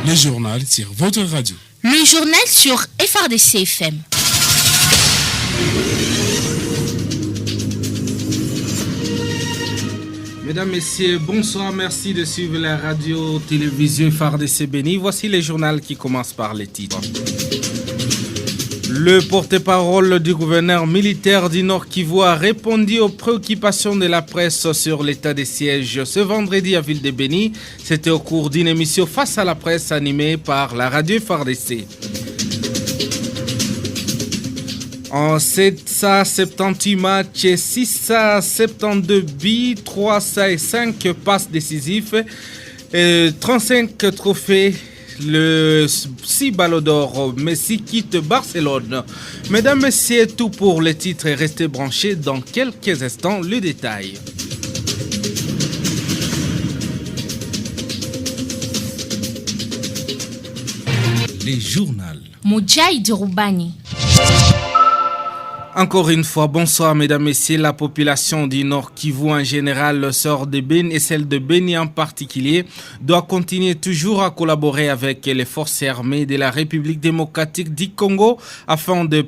Le journal sur votre radio. Le journal sur FRDC FM. Mesdames, Messieurs, bonsoir, merci de suivre la radio-télévision FRDC Béni. Voici les journaux qui commencent par les titres. Le porte-parole du gouverneur militaire du Nord Kivu a répondu aux préoccupations de la presse sur l'état des sièges ce vendredi à Ville de Béni. C'était au cours d'une émission Face à la presse animée par la radio FRDC. En 778 matchs, 672 buts, 305 passes décisives, 35 trophées. Le 6 ballons d'or, Messi quitte Barcelone. Mesdames, Messieurs, tout pour les titres. Restez branchés dans quelques instants, le détail. Les journaux. Moudjaï Roubani. Encore une fois, bonsoir mesdames et messieurs. La population du Nord Kivu en général, le sort de Béni et celle de Béni en particulier, doit continuer toujours à collaborer avec les forces armées de la République démocratique du Congo afin de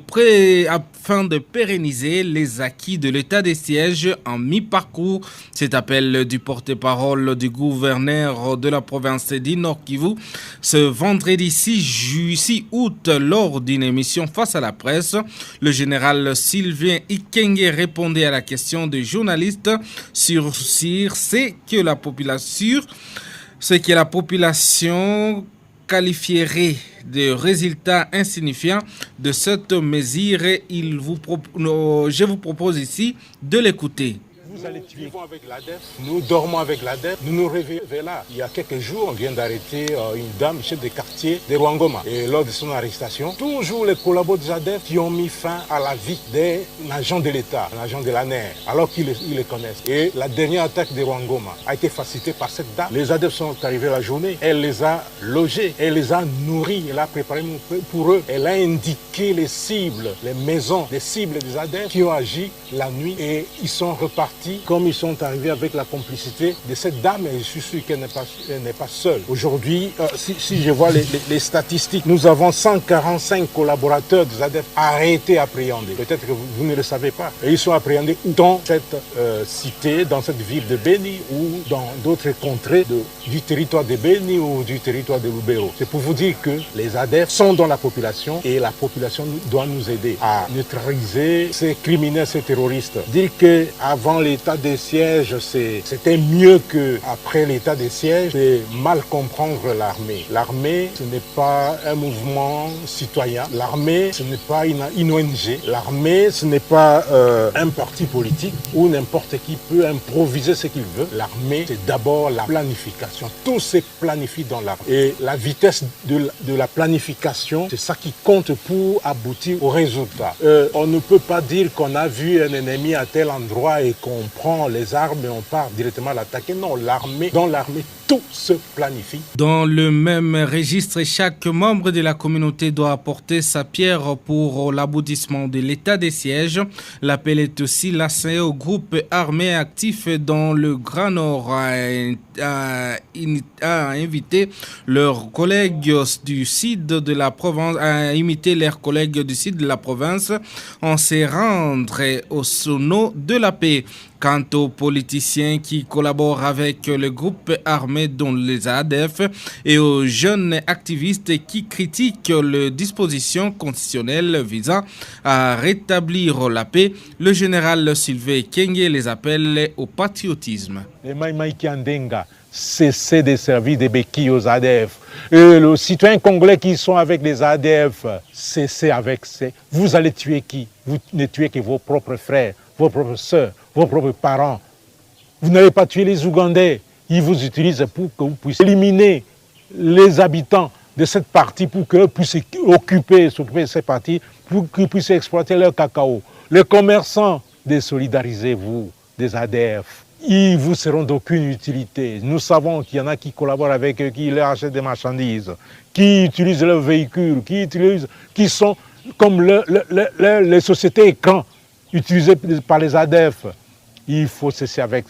pérenniser les acquis de l'état des sièges en mi-parcours. Cet appel du porte-parole du gouverneur de la province du Nord Kivu ce vendredi 6 août lors d'une émission Face à la presse. Le général Sylvain Ikenge répondait à la question des journalistes sur ce que la population qualifierait de résultats insignifiants de cette mesure. Je vous propose ici de l'écouter. Nous allons tuer. Nous vivons avec l'ADEF, nous dormons avec l'ADEF, nous nous réveillons là. Il y a quelques jours, on vient d'arrêter une dame, chef de quartier de Rwangoma. Et lors de son arrestation, toujours les collaborateurs de l'ADEF qui ont mis fin à la vie d'un agent de l'État, un agent de la NER, alors qu'ils les connaissent. Et la dernière attaque de Rwangoma a été facilitée par cette dame. Les ADEF sont arrivés la journée, elle les a logés, elle les a nourris, elle a préparé pour eux. Elle a indiqué les cibles, les maisons, les cibles des ADEF qui ont agi la nuit et ils sont repartis. Comme ils sont arrivés avec la complicité de cette dame, et je suis sûr qu'elle n'est pas seule. Aujourd'hui, si je vois les statistiques, nous avons 145 collaborateurs des ADEF arrêtés, appréhendés. Peut-être que vous ne le savez pas. Et ils sont appréhendés dans cette cité, dans cette ville de Béni ou dans d'autres contrées du territoire de Béni ou du territoire de Lubero. C'est pour vous dire que les ADEF sont dans la population et la population doit nous aider à neutraliser ces criminels, ces terroristes. Dire qu'avant l'état des sièges, c'était mieux qu'après l'état des sièges. C'est mal comprendre l'armée. L'armée, ce n'est pas un mouvement citoyen. L'armée, ce n'est pas une ONG. L'armée, ce n'est pas un parti politique où n'importe qui peut improviser ce qu'il veut. L'armée, c'est d'abord la planification. Tout se planifie dans l'armée. Et la vitesse de la planification, c'est ça qui compte pour aboutir au résultat. On ne peut pas dire qu'on a vu un ennemi à tel endroit et qu'on prend les armes et on part directement à l'attaquer. Non, dans l'armée, tout se planifie. Dans le même registre, chaque membre de la communauté doit apporter sa pierre pour l'aboutissement de l'état des sièges. L'appel est aussi lancé aux groupes armés actifs dans le Grand Nord à inviter leurs collègues du sud de la province, en se rendre au sono de la paix. Quant aux politiciens qui collaborent avec le groupe armé dont les ADF et aux jeunes activistes qui critiquent les dispositions constitutionnelles visant à rétablir la paix, le général Sylvain Ikenge les appelle au patriotisme. Les Maïmaïki Andenga, cessez de servir des béquilles aux ADF. Et les citoyens congolais qui sont avec les ADF, cessez avec ces. Vous allez tuer qui? Vous ne tuez que vos propres frères, vos propres sœurs, vos propres parents. Vous n'allez pas tuer les Ougandais. Ils vous utilisent pour que vous puissiez éliminer les habitants de cette partie pour qu'eux puissent s'occuper de cette partie, pour qu'ils puissent exploiter leur cacao. Les commerçants, désolidarisez-vous des ADF. Ils vous seront d'aucune utilité. Nous savons qu'il y en a qui collaborent avec eux, qui leur achètent des marchandises, qui utilisent leurs véhicules, qui sont comme les sociétés écrans utilisées par les ADF. Il faut cesser avec.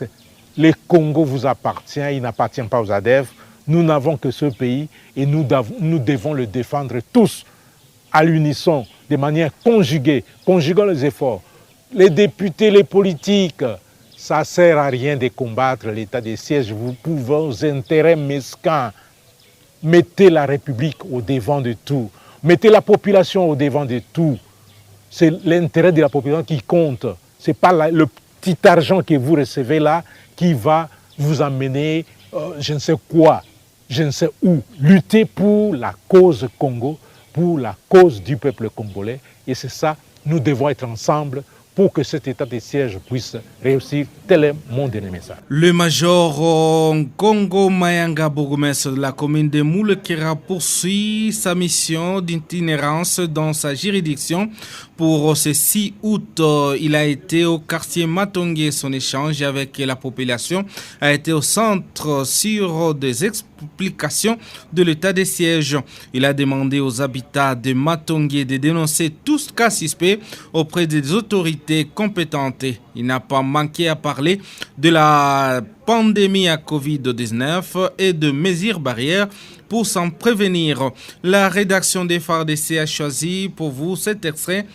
Le Congo vous appartient, il n'appartient pas aux ADF. Nous n'avons que ce pays et nous devons le défendre tous à l'unisson, de manière conjuguée, conjuguant les efforts. Les députés, les politiques, ça ne sert à rien de combattre l'état de siège. Vous pouvez vos intérêts mesquins. Mettez la République au devant de tout. Mettez la population au devant de tout. C'est l'intérêt de la population qui compte. Ce n'est pas le petit argent que vous recevez là qui va vous amener je ne sais quoi, je ne sais où. Lutter pour la cause Congo, pour la cause du peuple congolais. Et c'est ça, nous devons être ensemble pour que cet état de siège puisse réussir. Tel est mon dernier message. Le major Congo Mayanga, bourgmestre de la commune de Moulekera, poursuit sa mission d'itinérance dans sa juridiction. Pour ce 6 août, il a été au quartier Matongé. Son échange avec la population a été au centre sur des explications de l'état des sièges. Il a demandé aux habitants de Matongé de dénoncer tout ce cas suspect auprès des autorités compétentes. Il n'a pas manqué à parler de la pandémie à Covid-19 et de mesures barrières pour s'en prévenir. La rédaction des FARDC a choisi pour vous cet extrait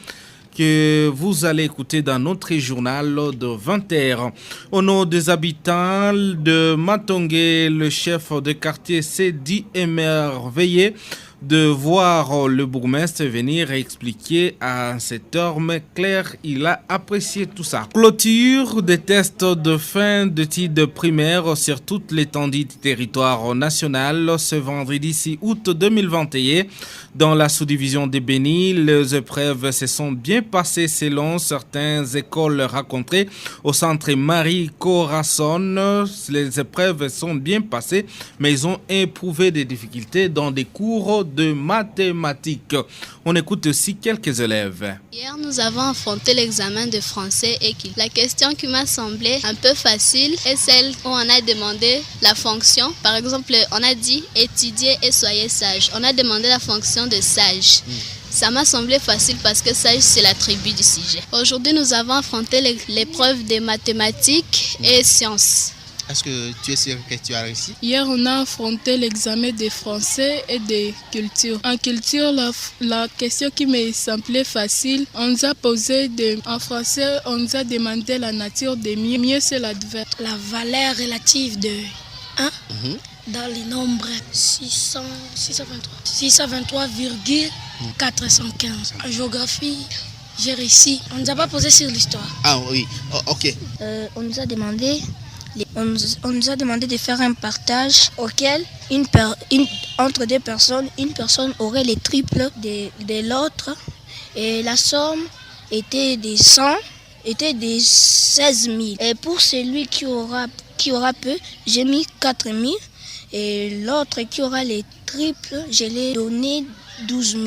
que vous allez écouter dans notre journal de 20h. Au nom des habitants de Matongé, le chef de quartier s'est dit émerveillé de voir le bourgmestre venir expliquer à cet homme clair. Il a apprécié tout ça. Clôture des tests de fin de titre primaire sur toute l'étendue du territoire national ce vendredi 6 août 2021. Dans la sous-division de Béni, les épreuves se sont bien passées selon certaines écoles rencontrées. Au centre Marie Corazon, les épreuves sont bien passées, mais ils ont éprouvé des difficultés dans des cours de mathématiques. On écoute aussi quelques élèves. Hier, nous avons affronté l'examen de français et la question qui m'a semblé un peu facile est celle où on a demandé la fonction. Par exemple, on a dit étudiez et soyez sage. On a demandé la fonction de sage. Ça m'a semblé facile parce que sage, c'est l'attribut du sujet. Aujourd'hui, nous avons affronté l'épreuve des mathématiques et sciences. Est-ce que tu es sûr que tu as réussi? Hier, on a affronté l'examen de français et de culture. En culture, la question qui me semblait facile, on nous a posé en français, on nous a demandé la nature de mieux. Mieux, c'est l'adverbe. La valeur relative de 1 dans les nombres 623,415. En géographie, j'ai réussi. On ne nous a pas posé sur l'histoire. Ah oui, ok. On nous a demandé de faire un partage auquel entre deux personnes, une personne aurait les triples de l'autre et la somme était des 16 000. Et pour celui qui aura peu, j'ai mis 4 000 et l'autre qui aura les triples, je l'ai donné 12 000.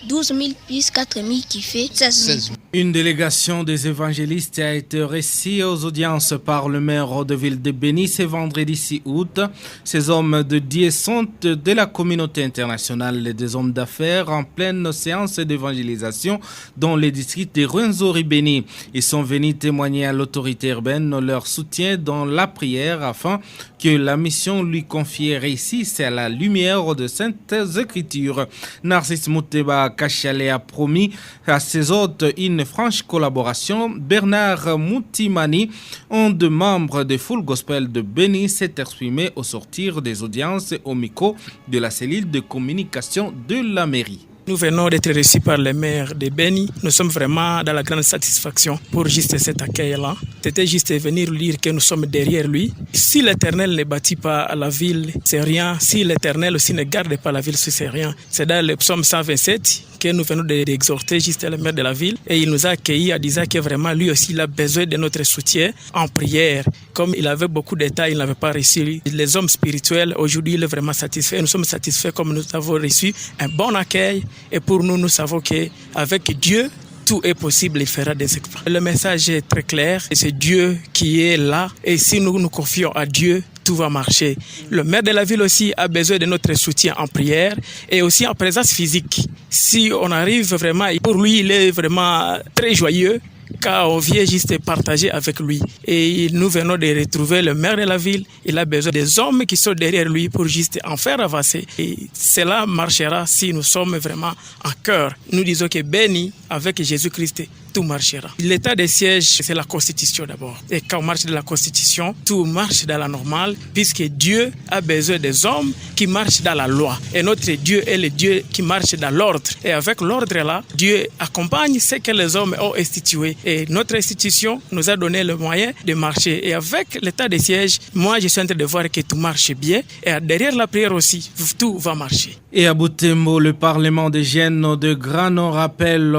12 000 plus 4 000 qui fait 16 000. Une délégation des évangélistes a été reçue aux audiences par le maire de ville de Béni ce vendredi 6 août. Ces hommes de Dieu sont de la communauté internationale et des hommes d'affaires en pleine séance d'évangélisation dans les districts de Rwenzori-Béni. Ils sont venus témoigner à l'autorité urbaine leur soutien dans la prière afin que la mission lui confiée réussisse à la lumière de Saintes Écritures. Narcisse Mouteba Kachale a promis à ses hôtes une franche collaboration. Bernard Moutimani, un des membres de Full Gospel de Béni, s'est exprimé au sortir des audiences au micro de la cellule de communication de la mairie. Nous venons d'être reçus par le maire de Béni. Nous sommes vraiment dans la grande satisfaction pour juste cet accueil-là. C'était juste venir dire que nous sommes derrière lui. Si l'Éternel ne bâtit pas la ville, c'est rien. Si l'Éternel aussi ne garde pas la ville, c'est rien. C'est dans le psaume 127 que nous venons d'exhorter juste le maire de la ville. Et il nous a accueillis en disant que vraiment lui aussi il a besoin de notre soutien en prière. Comme il avait beaucoup d'états, il n'avait pas reçu. Les hommes spirituels, aujourd'hui, il est vraiment satisfait. Nous sommes satisfaits comme nous avons reçu un bon accueil. Et pour nous, nous savons qu'avec Dieu, tout est possible, il fera des exploits. Le message est très clair, c'est Dieu qui est là. Et si nous nous confions à Dieu, tout va marcher. Le maire de la ville aussi a besoin de notre soutien en prière et aussi en présence physique. Si on arrive vraiment, pour lui, il est vraiment très joyeux car on vient juste partager avec lui. Et nous venons de retrouver le maire de la ville. Il a besoin des hommes qui sont derrière lui pour juste en faire avancer. Et cela marchera si nous sommes vraiment en cœur. Nous disons que béni avec Jésus-Christ, tout marchera. L'état des sièges, c'est la Constitution d'abord. Et quand on marche de la Constitution, tout marche dans la normale, puisque Dieu a besoin des hommes qui marchent dans la loi. Et notre Dieu est le Dieu qui marche dans l'ordre. Et avec l'ordre là, Dieu accompagne ce que les hommes ont institué. Et notre institution nous a donné le moyen de marcher. Et avec l'état des sièges, moi je suis en train de voir que tout marche bien. Et derrière la prière aussi, tout va marcher. Et à Butembo, le Parlement des jeunes de Grano rappelle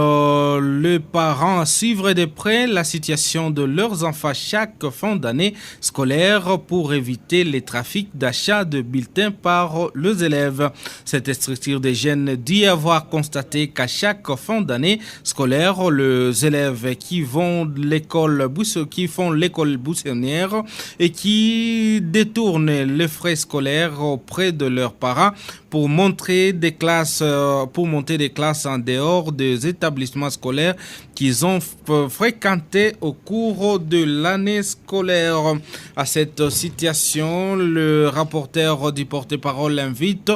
les parents à suivre de près la situation de leurs enfants chaque fin d'année scolaire pour éviter les trafics d'achat de bulletins par les élèves. Cette structure des jeunes dit avoir constaté qu'à chaque fin d'année scolaire, les élèves qui font l'école buissonnière et qui détournent les frais scolaires auprès de leurs parents pour monter des classes en dehors des établissements scolaires qu'ils ont fréquentés au cours de l'année scolaire. À cette situation, le rapporteur du porte-parole invite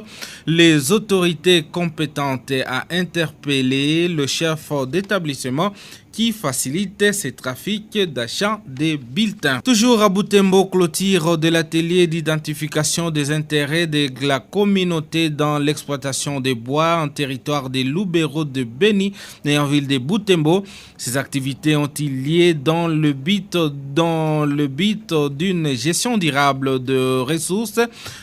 les autorités compétentes à interpeller le chef d'établissement qui facilite ces trafics d'achat des bulletins. Toujours à Butembo, clôture de l'atelier d'identification des intérêts de la communauté dans l'exploitation des bois en territoire des Lubero de Beni et en ville de Butembo. Ces activités ont été liées dans le but d'une gestion durable de ressources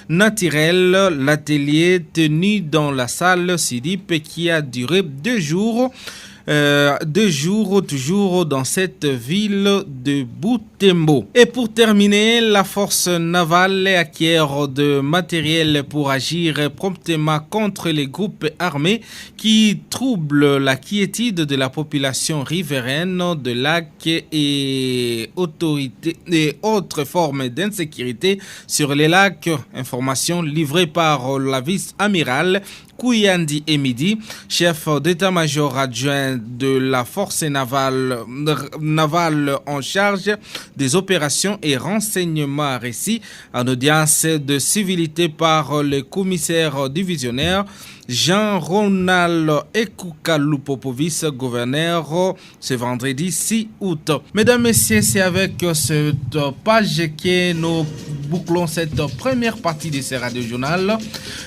naturelles. L'atelier tenu dans la salle Sidip qui a duré 2 jours. 2 jours toujours dans cette ville de Butembo. Et pour terminer, la force navale acquiert de matériel pour agir promptement contre les groupes armés qui troublent la quiétude de la population riveraine de lacs et autres formes d'insécurité sur les lacs. Information livrée par la vice-amiral Kouyandi Emidi, chef d'état-major adjoint de la force navale en charge des opérations et renseignements récits en audience de civilité par le commissaire divisionnaire Jean-Ronald Ekoukalou-Popovis, gouverneur, ce vendredi 6 août. Mesdames, Messieurs, c'est avec cette page que nous bouclons cette première partie de ce radio-journal.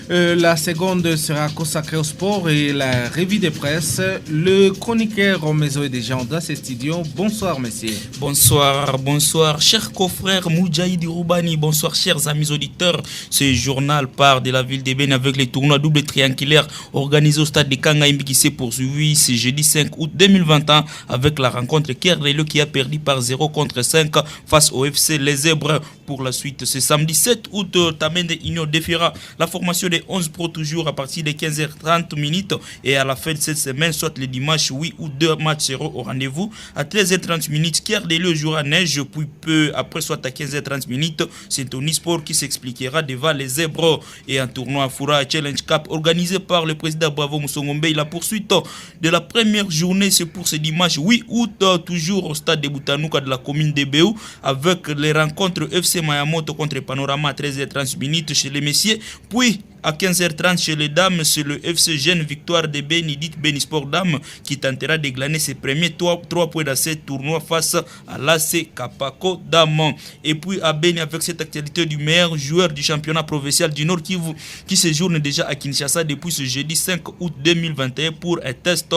La seconde sera consacrée au sport et la revue de presse. Le chroniqueur au maison et des gens dans ces studios. Bonsoir, messieurs. Bonsoir, chers confrères Moudjaï Diroubani. Bonsoir, chers amis auditeurs. Ce journal part de la ville de Beni avec les tournois double triangulaire organisé au stade de Kangaïmbi qui s'est poursuivi ce jeudi 5 août 2021 avec la rencontre Kerlelo qui a perdu par 0-5 face au FC Les Zèbres. Pour la suite, ce samedi 7 août, Tamende Union défiera la formation des 11 pros toujours à partir de 15h30 minutes et à la fin de cette semaine, soit le dimanche 8 août, 2 matchs seront au rendez-vous. À 13h30 minutes, Kerlelo jouera neige, puis peu après, soit à 15h30 minutes, c'est Tony Sport qui s'expliquera devant les Zèbres. Et un tournoi Fura Challenge Cup organisé par le président Bravo Moussongombe. La poursuite de la première journée, c'est pour ce dimanche 8 août, toujours au stade de Boutanouka de la commune de Béou, avec les rencontres FC Mayamoto contre Panorama à 13h30 minutes chez les messieurs, puis à 15h30 chez les dames, c'est le FC Jeune Victoire de Beni, dite Beni Sport Dame, qui tentera de glaner ses premiers 3 points dans ce tournoi face à l'AC Kapako Dame. Et puis à Beni, avec cette actualité du meilleur joueur du championnat provincial du Nord Kivu, qui séjourne déjà à Kinshasa depuis ce jeudi 5 août 2021 pour un test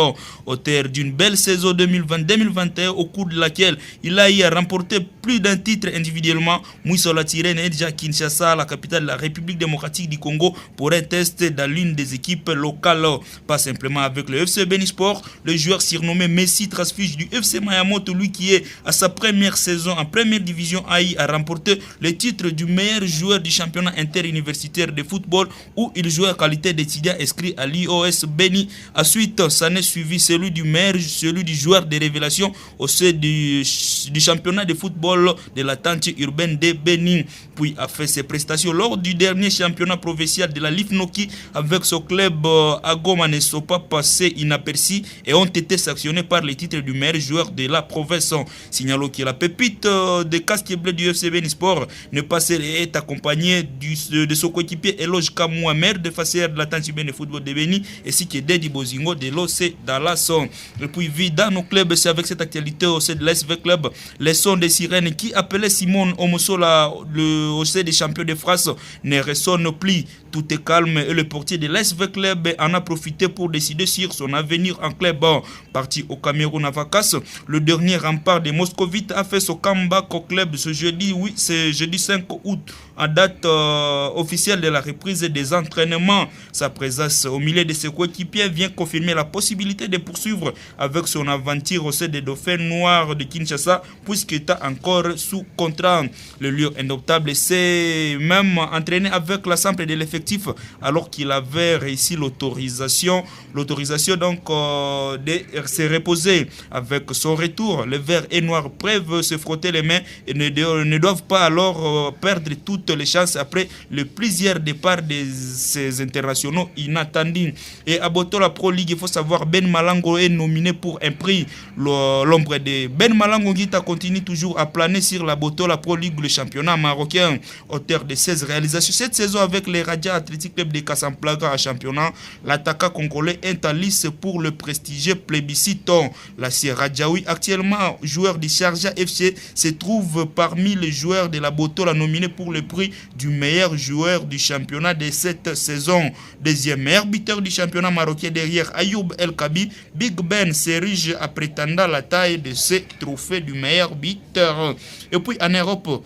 au terme d'une belle saison 2020-2021 au cours de laquelle il a remporté plus d'un titre individuellement. Mouissola Tirene est déjà à Kinshasa, la capitale de la République démocratique du Congo, pour un test dans l'une des équipes locales. Pas simplement avec le FC Beni Sport, le joueur surnommé Messi transfuge du FC Mayamoto, lui qui est à sa première saison en première division AI, a remporté le titre du meilleur joueur du championnat interuniversitaire de football où il joue en qualité d'étudiant inscrit à l'IOS Beni. Ensuite, ça n'est suivi celui du joueur de révélation au sein du championnat de football de la tente urbaine de Beni. Puis a fait ses prestations lors du dernier championnat provincial de la la Lifnoki avec son club à Goma ne sont pas passés inaperçus et ont été sanctionnés par le titre du meilleur joueur de la province. Signalons que la pépite de casque bleu du FC Benisport ne passe et est accompagné de son coéquipier Eloge Kamoua, maire de facière de la Tantiben de football de Beni, ainsi que Dedi Bozingo de l'OC Dalasson. Et puis, vu dans nos clubs, c'est avec cette actualité au sein de l'SV Club, les sons des sirènes qui appelaient Simone Omosola au sein des champions de France ne résonnent plus. Tout est calme et le portier de l'SV Club en a profité pour décider sur son avenir en club. Parti au Cameroun à vacances, le dernier rempart des Moscovites a fait son comeback au club ce jeudi, oui, c'est jeudi 5 août, en date officielle de la reprise des entraînements. Sa présence au milieu de ses coéquipiers vient confirmer la possibilité de poursuivre avec son aventure au sein des Dauphins Noirs de Kinshasa, puisqu'il est encore sous contrat. Le lion indoptable s'est même entraîné avec l'ensemble de l'effectif alors qu'il avait réussi l'autorisation donc de se reposer. Avec son retour, les verts et noirs peuvent se frotter les mains et ne doivent pas alors perdre toutes les chances après le plusieurs départs de ces internationaux inattendus. Et à Botola Pro League, il faut savoir Ben Malango est nominé pour un prix. L'ombre de Ben Malango Guita continue toujours à planer sur la Botola Pro League, le championnat marocain. Auteur de 16 réalisations cette saison avec les Raja Athletic Club de Casablanca à championnat, l'attaquant congolais est en lice pour le prestigieux plébiscite. La Sierra Djaoui, actuellement joueur du Sharjah FC, se trouve parmi les joueurs de la Botola nominés pour le prix du meilleur joueur du championnat de cette saison. Deuxième meilleur buteur du championnat marocain derrière Ayoub El Kabi, Big Ben s'érige à prétendre la taille de ce trophée du meilleur buteur. Et puis en Europe,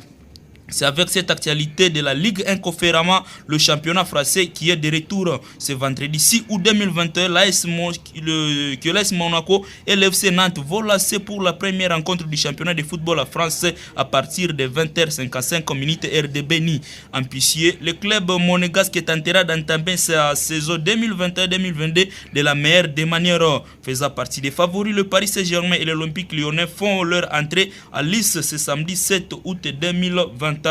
c'est avec cette actualité de la Ligue 1 Conferama, le championnat français qui est de retour ce vendredi 6 août 2021. L'AS Monaco et l'FC Nantes vont lancer pour la première rencontre du championnat de football français à partir de 20h55 heure de Béni. Ambitieux, le club monégasque tentera d'entamer sa saison 2021-2022 de la meilleure des manières. Faisant partie des favoris, le Paris Saint-Germain et l'Olympique Lyonnais font leur entrée à Nice ce samedi 7 août 2021.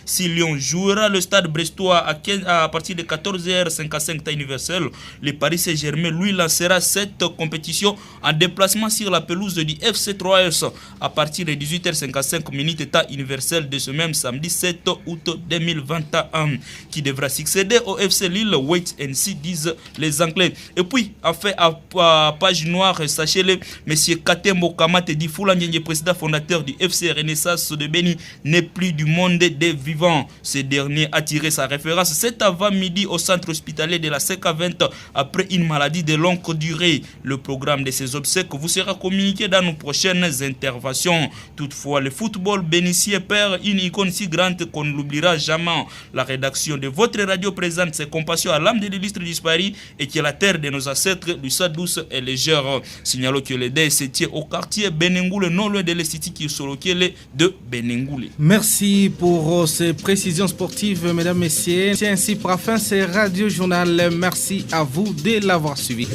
Si Lyon jouera le stade brestois à partir de 14h55 temps universel, le Paris Saint-Germain lui lancera cette compétition en déplacement sur la pelouse du FC 3S à partir de 18h55 temps universel de ce même samedi 7 août 2021, qui devra succéder au FC Lille. Wait and see, disent les Anglais. Et puis, à page noire, sachez-le, M. Katembo Kamate Di Foulandienye, président fondateur du FC Renaissance de Béni, n'est plus du monde des vivants. Ce dernier a tiré sa référence cet avant-midi au centre hospitalier de la CK20 après une maladie de longue durée. Le programme de ces obsèques vous sera communiqué dans nos prochaines interventions. Toutefois, le football bénitier perd une icône si grande qu'on ne l'oubliera jamais. La rédaction de votre radio présente ses compassions à l'âme de l'illustre disparu et que la terre de nos ancêtres lui soit douce et légère. Signalons que le deuil se tient au quartier Benengoule, non loin de l'Esthétique qui est sur lequel de Benengoule. Merci pour ces précisions sportives, mesdames, messieurs. C'est ainsi pour fin ce Radio Journal. Merci à vous de l'avoir suivi.